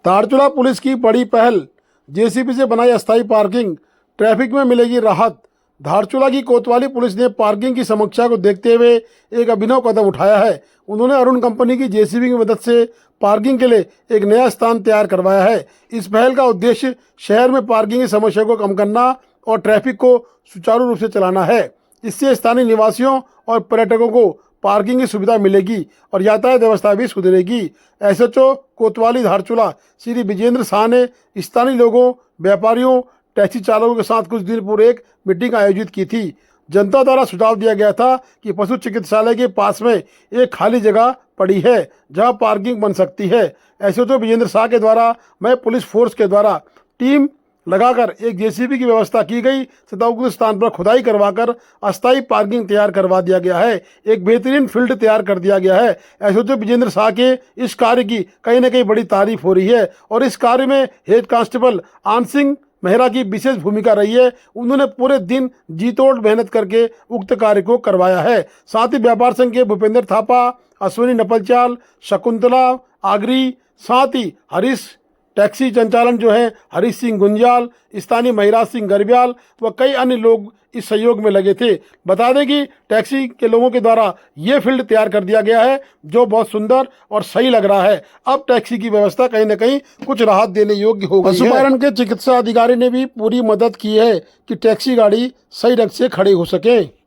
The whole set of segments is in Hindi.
धारचूला पुलिस की बड़ी पहल, जेसीबी से बनाई अस्थायी पार्किंग, ट्रैफिक में मिलेगी राहत। धारचूला की कोतवाली पुलिस ने पार्किंग की समस्या को देखते हुए एक अभिनव कदम उठाया है। उन्होंने अरुण कंपनी की जेसीबी की मदद से पार्किंग के लिए एक नया स्थान तैयार करवाया है। इस पहल का उद्देश्य शहर में पार्किंग की समस्या को कम करना और ट्रैफिक को सुचारू रूप से चलाना है। इससे स्थानीय निवासियों और पर्यटकों को पार्किंग की सुविधा मिलेगी और यातायात व्यवस्था भी सुधरेगी। एसएचओ कोतवाली धारचूला श्री विजेंद्र शाह ने स्थानीय लोगों, व्यापारियों, टैक्सी चालकों के साथ कुछ दिन पूर्व एक मीटिंग आयोजित की थी। जनता द्वारा सुझाव दिया गया था कि पशु चिकित्सालय के पास में एक खाली जगह पड़ी है जहां पार्किंग बन सकती है। एसएचओ विजेंद्र शाह के द्वारा मैं पुलिस फोर्स के द्वारा टीम लगाकर एक जेसीबी की व्यवस्था की गई तथा उक्त स्थान पर खुदाई करवाकर अस्थायी पार्किंग तैयार करवा दिया गया है। एक बेहतरीन फील्ड तैयार कर दिया गया है। एसओजी विजेंद्र शाह के इस कार्य की कहीं ना कहीं बड़ी तारीफ हो रही है और इस कार्य में हेड कांस्टेबल आन सिंह मेहरा की विशेष भूमिका रही है। उन्होंने पूरे दिन जी तोड़ मेहनत करके उक्त कार्य को करवाया है। साथ ही व्यापार संघ के भूपेंद्र थापा, अश्विनी नपलचाल, शकुंतला आगरी, साथ ही हरीश टैक्सी संचालन जो है हरीश सिंह गुंजाल, स्थानीय महिराज सिंह गरब्याल व कई अन्य लोग इस सहयोग में लगे थे। बता दें कि टैक्सी के लोगों के द्वारा ये फील्ड तैयार कर दिया गया है जो बहुत सुंदर और सही लग रहा है। अब टैक्सी की व्यवस्था कहीं न कहीं कुछ राहत देने योग्य हो गई है। पशुपालन के चिकित्सा अधिकारी ने भी पूरी मदद की है कि टैक्सी गाड़ी सही ढंग से खड़ी हो सके।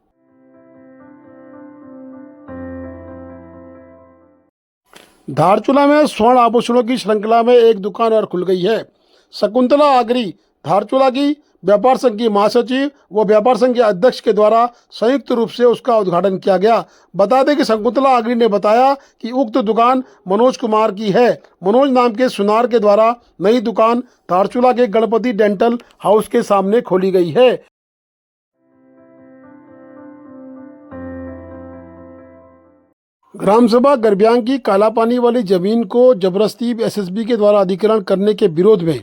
धारचूला में स्वर्ण आभूषणों की श्रृंखला में एक दुकान और खुल गई है। शकुंतला आगरी धारचूला की व्यापार संघ की महासचिव व व्यापार संघ के अध्यक्ष के द्वारा संयुक्त रूप से उसका उद्घाटन किया गया। बता दें कि शकुंतला आगरी ने बताया कि उक्त दुकान मनोज कुमार की है। मनोज नाम के सुनार के द्वारा नई दुकान धारचूला के गणपति डेंटल हाउस के सामने खोली गई है। ग्राम सभा गरब्यांग की कालापानी वाली जमीन को जबरदस्ती एसएसबी के द्वारा अधिग्रहण करने के विरोध में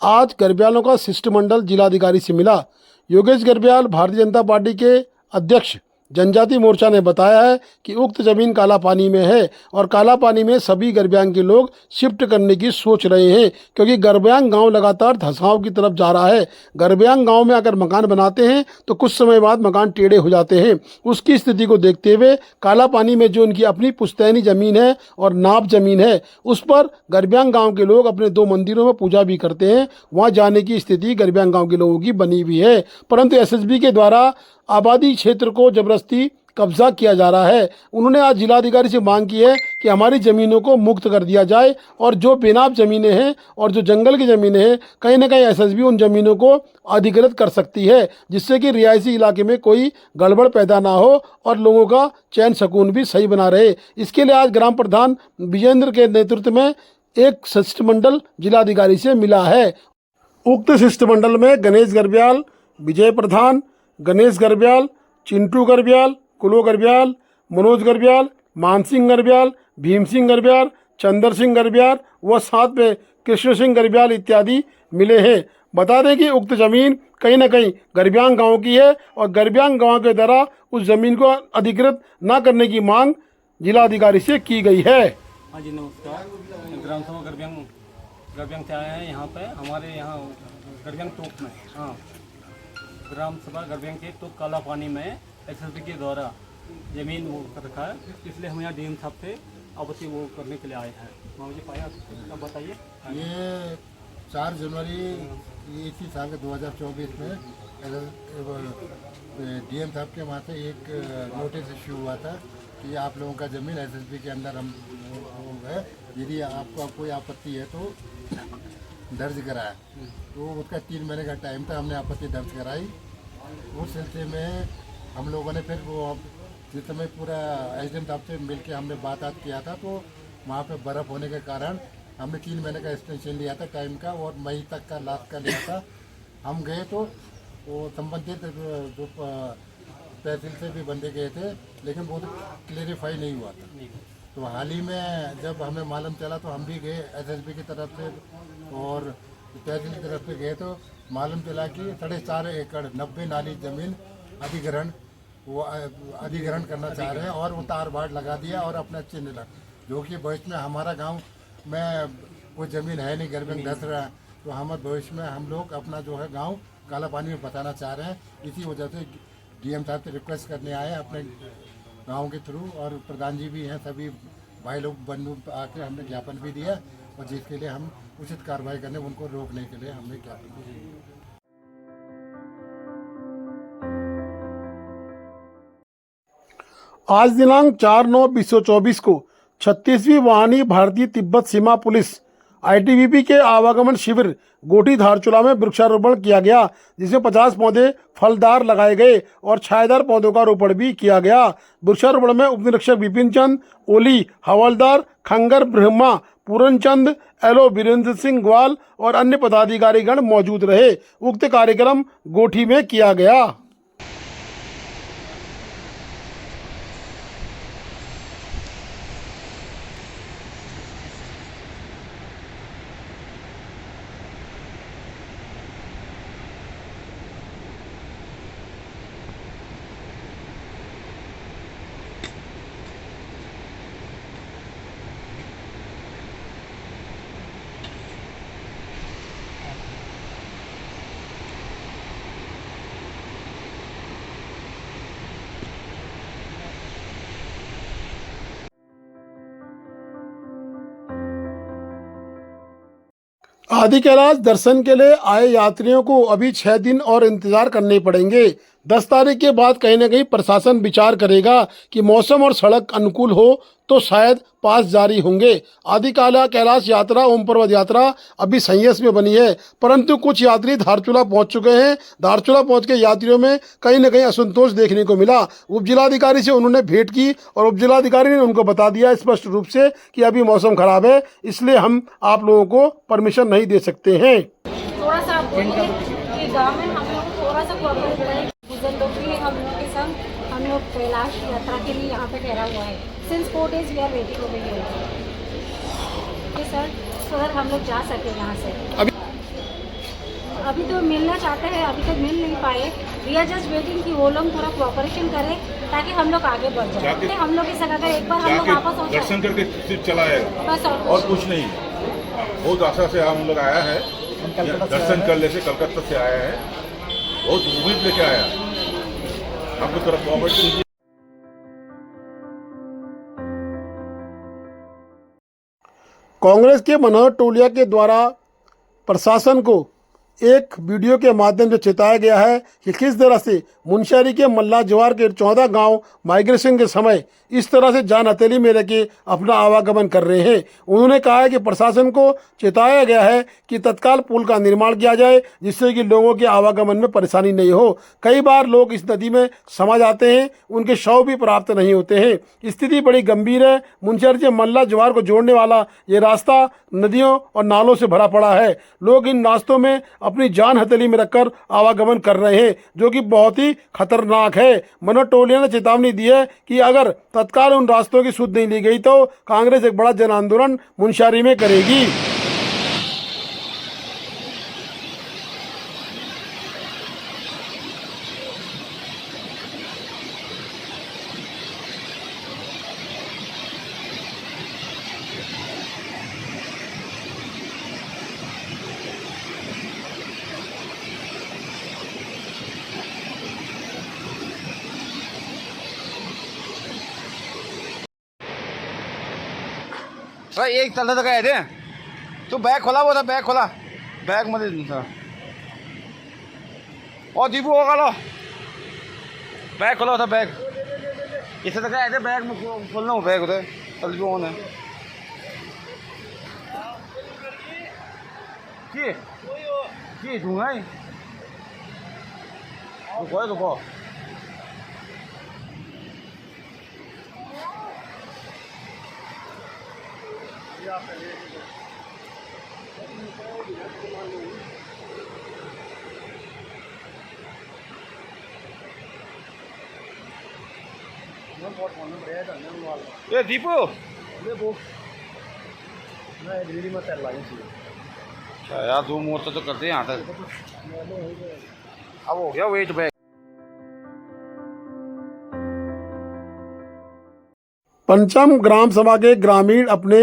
आज गरब्यालों का शिष्टमंडल जिलाधिकारी से मिला। योगेश गरब्याल भारतीय जनता पार्टी के अध्यक्ष जनजाति मोर्चा ने बताया है कि उक्त जमीन काला पानी में है और काला पानी में सभी गरब्यांग के लोग शिफ्ट करने की सोच रहे हैं क्योंकि गरब्यांग गांव लगातार धंसाव की तरफ जा रहा है। गरब्यांग गांव में अगर मकान बनाते हैं तो कुछ समय बाद मकान टेढ़े हो जाते हैं। उसकी स्थिति को देखते हुए काला पानी में जो उनकी अपनी पुश्तैनी जमीन है और नाप जमीन है उस पर गरब्यांग गाँव के लोग अपने 2 मंदिरों में पूजा भी करते हैं। वहाँ जाने की स्थिति गरब्यांग गाँव के लोगों की बनी हुई है, परंतु एसएसबी के द्वारा आबादी क्षेत्र को जबरदस्ती कब्जा किया जा रहा है। उन्होंने आज जिलाधिकारी से मांग की है कि हमारी ज़मीनों को मुक्त कर दिया जाए और जो बेनाब ज़मीनें हैं और जो जंगल की ज़मीनें हैं कहीं ना कहीं एसएसबी उन ज़मीनों को अधिकृत कर सकती है जिससे कि रिहायशी इलाके में कोई गड़बड़ पैदा ना हो और लोगों का चैन सुकून भी सही बना रहे। इसके लिए आज ग्राम प्रधान विजेंद्र के नेतृत्व में एक शिष्टमंडल जिलाधिकारी से मिला है। उक्त शिष्टमंडल में गणेश गरब्याल, विजय प्रधान, गणेश गरब्याल, चिंटू गरब्याल, कुलो गरब्याल, मनोज गरब्याल, मान सिंह गरब्याल, भीम सिंह गरब्याल, चंदर सिंह गरब्याल व साथ में कृष्ण सिंह गरब्याल इत्यादि मिले हैं। बता दें कि उक्त जमीन कहीं ना कहीं गरब्यांग गांव की है और गरब्यांग गांव के द्वारा उस जमीन को अधिकृत न करने की मांग जिलाधिकारी से की गई है। हाँ जी नमस्कार। ग्राम सभा गरब्यांग से आए हैं यहाँ पे हमारे यहाँ गरब्यांग टोक में। हाँ, ग्राम सभा गरब्यांग के टोक काला पानी में एसएसबी के द्वारा जमीन वो कर रखा है, इसलिए हम यहाँ डीएम साहब से आपत्ति वो करने के लिए आए हैं। मुझे पाया अब बताइए। ये 4 जनवरी इसी साल के 2024 में डीएम साहब के वहाँ से एक नोटिस इश्यू हुआ था कि आप लोगों का ज़मीन एसएसबी के अंदर हम है, यदि आपको कोई आपत्ति है तो दर्ज कराया। तो उसका 3 महीने का टाइम था, हमने आपत्ति दर्ज कराई। उस सिलसिले में हम लोगों ने फिर वो जिस समय पूरा एसडीएम साहब से मिल के हमने बात किया था तो वहाँ पे बर्फ़ होने के कारण हमने 3 महीने का एक्सटेंशन लिया था टाइम का और मई तक का लास्ट का लिया था। हम गए तो वो संबंधित जो तहसील से भी बंदे गए थे लेकिन वो क्लेरिफाई नहीं हुआ था। तो हाल ही में जब हमें मालूम चला तो हम भी गए एसएसबी की तरफ से और तहसील की तरफ से गए तो मालूम चला कि 4.5 एकड़ 90 नाली ज़मीन अधिग्रहण करना चाह रहे हैं और वो तार बाड़ लगा दिया और अपना चिन्ह लगा, जो कि भविष्य में हमारा गांव में कोई ज़मीन है नहीं, गरबियंग धस रहा है। तो हम भविष्य में हम लोग अपना जो है गांव काला पानी में बताना चाह रहे हैं। इसी वजह से डीएम साहब से रिक्वेस्ट करने आए अपने गांव के थ्रू, और प्रधान जी भी हैं, सभी भाई लोग बंधु आके हमने ज्ञापन भी दिया, और जिसके लिए हम उचित कार्रवाई करने उनको रोकने के लिए हमने ज्ञापन भी दिया। आज दिनांक 4/9/2024 को 36वीं वाहिनी भारतीय तिब्बत सीमा पुलिस आईटीबीपी के आवागमन शिविर गोठी धारचूला में वृक्षारोपण किया गया, जिसमें 50 पौधे फलदार लगाए गए और छायादार पौधों का रोपण भी किया गया। वृक्षारोपण में उप निरीक्षक विपिन चंद ओली, हवलदार खंगर ब्रह्मा, पूरन चंद एलो, वीरेंद्र सिंह ग्वाल और अन्य पदाधिकारीगण मौजूद रहे। उक्त कार्यक्रम गोठी में किया गया। आदि कैलाश दर्शन के लिए आए यात्रियों को अभी 6 दिन और इंतजार करने पड़ेंगे। 10 तारीख के बाद कहीं न कहीं प्रशासन विचार करेगा कि मौसम और सड़क अनुकूल हो तो शायद पास जारी होंगे। आदि कैलाश यात्रा ओम पर्वत यात्रा अभी संयस में बनी है, परंतु कुछ यात्री धारचूला पहुंच चुके हैं। धारचूला पहुंच के यात्रियों में कहीं न कहीं असंतोष देखने को मिला। उपजिलाधिकारी से उन्होंने भेंट की और उपजिलाधिकारी ने उनको बता दिया स्पष्ट रूप से कि अभी मौसम खराब है, इसलिए हम आप लोगों को परमिशन नहीं दे सकते हैं। थोड़ा सा आप बोलिए कि गाँव में हम लोग थोड़ा सा प्रॉब्लम हो रहा है। भी हम लोग के संग हम लोग कैलाश यात्रा के लिए यहाँ पे ठहरा हुआ है। Since 4 days we are waiting over here. Okay sir हम लोग जा सके यहाँ से। अभी तो मिलना चाहते हैं, अभी तक मिल नहीं पाए। वी आर जस्ट वेटिंग कि वो लोग थोड़ा कोऑपरेशन करें ताकि हम लोग आगे बढ़ जाए। हम लोग इस अगर एक बार हम लोग वापस हो जाए दर्शन करके चला आएगा, बस और कुछ नहीं। बहुत आशा से हम लोग आया है, दर्शन कर लेते, कलकत्ता से आया है, बहुत उम्मीद लेके आया। आपको थोड़ा कोऑपरेट कीजिए। कांग्रेस के मनोहर टोलिया के द्वारा प्रशासन को एक वीडियो के माध्यम से चेताया गया है कि किस तरह से मुनस्यारी के मल्ला जवार के 14 गांव माइग्रेशन के समय इस तरह से जान हथेली में लेके अपना आवागमन कर रहे हैं। उन्होंने कहा है कि प्रशासन को चेताया गया है कि तत्काल पुल का निर्माण किया जाए, जिससे कि लोगों के आवागमन में परेशानी नहीं हो। कई बार लोग इस नदी में समा जाते हैं, उनके शव भी प्राप्त नहीं होते हैं। स्थिति बड़ी गंभीर है। मुनस्यारी से मल्ला जवार को जोड़ने वाला ये रास्ता नदियों और नालों से भरा पड़ा है। लोग इन रास्तों में अपनी जान हथेली में रखकर आवागमन कर रहे हैं, जो कि बहुत ही खतरनाक है। मनोहर टोलिया ने चेतावनी दी है कि अगर तत्काल उन रास्तों की सुध नहीं ली गई तो कांग्रेस एक बड़ा जन आंदोलन मुनस्यारी में करेगी। एक चालता तर काय आहे तू बॅग खोला बोला, बॅग खोला, बॅग मध्ये ओ दीपू हो का बॅग खोला होता, बॅग इथे तर काय आहे बॅग खोलना हो, बॅग होता चल दीपू होना की दूंगा रुको ये दीपू यार 2 मुहूर्त तो करते हैं यहाँ तक। अब हो गया वेट बैग। पंचम ग्राम सभा के ग्रामीण अपने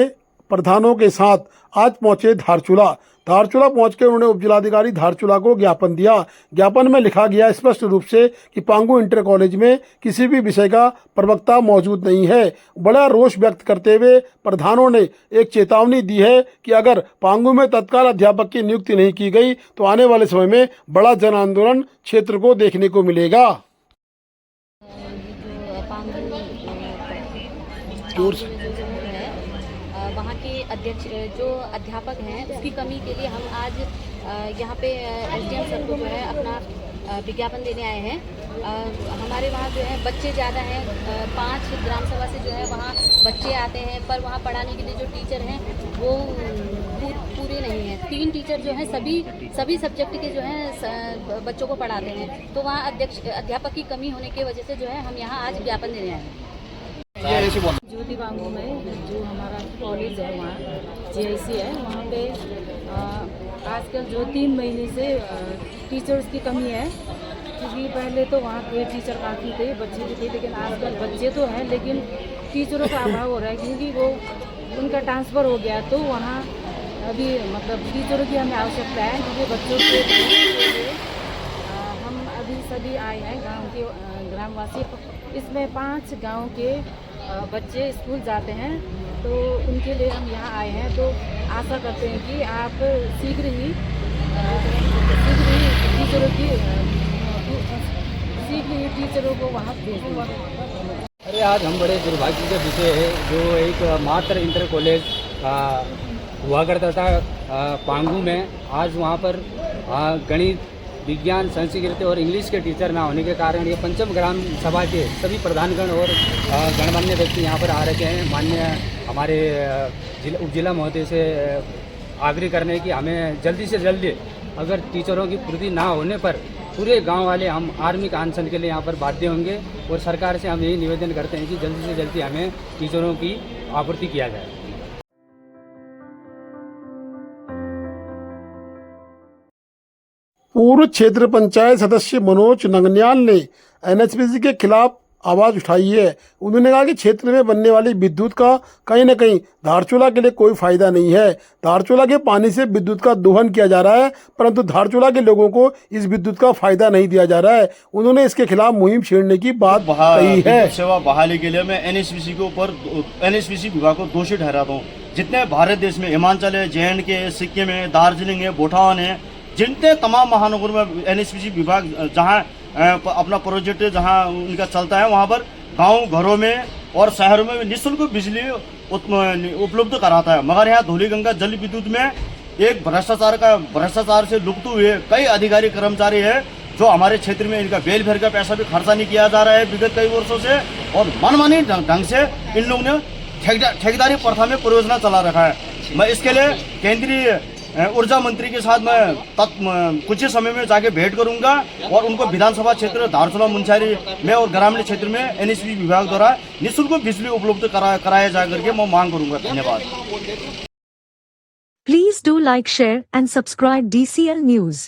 प्रधानों के साथ आज पहुंचे धारचूला। धारचूला पहुंचकर उन्होंने उपजिलाधिकारी धारचूला को ज्ञापन दिया। ज्ञापन में लिखा गया स्पष्ट रूप से कि पांगू इंटर कॉलेज में किसी भी विषय का प्रवक्ता मौजूद नहीं है। बड़ा रोष व्यक्त करते हुए प्रधानों ने एक चेतावनी दी है कि अगर पांगू में तत्काल अध्यापक की नियुक्ति नहीं की गई तो आने वाले समय में बड़ा जन आंदोलन क्षेत्र को देखने को मिलेगा। वहाँ के अध्यक्ष जो अध्यापक हैं उसकी कमी के लिए हम आज यहाँ पे एसडीएम सर को जो है अपना विज्ञापन देने आए हैं। हमारे वहाँ जो है बच्चे ज़्यादा हैं, 5 ग्राम सभा से जो है वहाँ बच्चे आते हैं, पर वहाँ पढ़ाने के लिए जो टीचर हैं वो पूरे नहीं हैं। 3 टीचर जो हैं सभी सब्जेक्ट के जो हैं बच्चों को पढ़ाते हैं, तो वहाँ अध्यापक की कमी होने की वजह से जो है हम यहाँ आज ज्ञापन देने आए हैं। ज्योति बांगू में जो हमारा कॉलेज है वहाँ जीआईसी है, वहाँ पे आजकल जो 3 महीने से टीचर्स की कमी है, क्योंकि पहले तो वहाँ के टीचर काफ़ी थे, बच्चे भी थे, लेकिन आजकल बच्चे तो हैं लेकिन टीचरों का अभाव हो रहा है, क्योंकि वो उनका ट्रांसफ़र हो गया। तो वहाँ अभी मतलब टीचरों की हमें आवश्यकता है, क्योंकि बच्चों के हम अभी सभी आए हैं गाँव के ग्रामवासी। इसमें 5 गाँव के बच्चे स्कूल जाते हैं, तो उनके लिए हम यहाँ आए हैं। तो आशा करते हैं कि आप शीघ्र ही टीचरों को वहाँ भेज दें। अरे आज हम बड़े दुर्भाग्य के विषय है, जो एक मात्र इंटर कॉलेज हुआ करता था पांगू में, आज वहाँ पर गणित, विज्ञान, संस्कृत और इंग्लिश के टीचर ना होने के कारण ये पंचम ग्राम सभा के सभी प्रधानगण और गणमान्य व्यक्ति यहाँ पर आ रखे हैं। माननीय हमारे उप जिला महोदय से आग्रह करने की हमें जल्दी से जल्दी, अगर टीचरों की पूर्ति ना होने पर पूरे गांव वाले हम आर्मी का अनशन के लिए यहाँ पर बाध्य होंगे। और सरकार से हम यही निवेदन करते हैं कि जल्दी से जल्दी हमें टीचरों की आपूर्ति किया जाए। पूर्व क्षेत्र पंचायत सदस्य मनोज नंगन्याल ने एनएचपीसी के खिलाफ आवाज उठाई है। उन्होंने कहा कि क्षेत्र में बनने वाली विद्युत का कहीं न कहीं धारचूला के लिए कोई फायदा नहीं है। धारचूला के पानी से विद्युत का दोहन किया जा रहा है, परंतु धारचूला के लोगों को इस विद्युत का फायदा नहीं दिया जा रहा है। उन्होंने इसके खिलाफ मुहिम छेड़ने की बात कही है। सेवा बहाली के लिए मैं एनएचपीसी के ऊपर एनएचपीसी विभाग को दोषी ठहराता हूँ। जितने भारत देश में हिमाचल है, JNK है, सिक्किम है, दार्जिलिंग है, भूटान है, जितने तमाम महानगर में एनएचपीसी विभाग जहाँ अपना प्रोजेक्ट जहाँ उनका चलता है, वहाँ पर गांव घरों में और शहरों में निःशुल्क बिजली उपलब्ध कराता है। मगर यहाँ धौलीगंगा जल विद्युत में एक भ्रष्टाचार से लुप्त हुए कई अधिकारी कर्मचारी हैं, जो हमारे क्षेत्र में इनका वेलफेयर का पैसा भी खर्चा नहीं किया जा रहा है विगत कई वर्षों से, और मनमानी ढंग से इन लोगों ने ठेकेदारी प्रथा में परियोजना चला रखा है। मैं इसके लिए केंद्रीय ऊर्जा मंत्री के साथ मैं कुछ ही समय में जाके भेंट करूंगा और उनको विधानसभा क्षेत्र धारचूला मुंशियारी में और ग्रामीण क्षेत्र में एनएचपीसी विभाग द्वारा निःशुल्क बिजली उपलब्ध कराया जा करके मैं मांग करूंगा। धन्यवाद। Please do like, share and subscribe DCL News.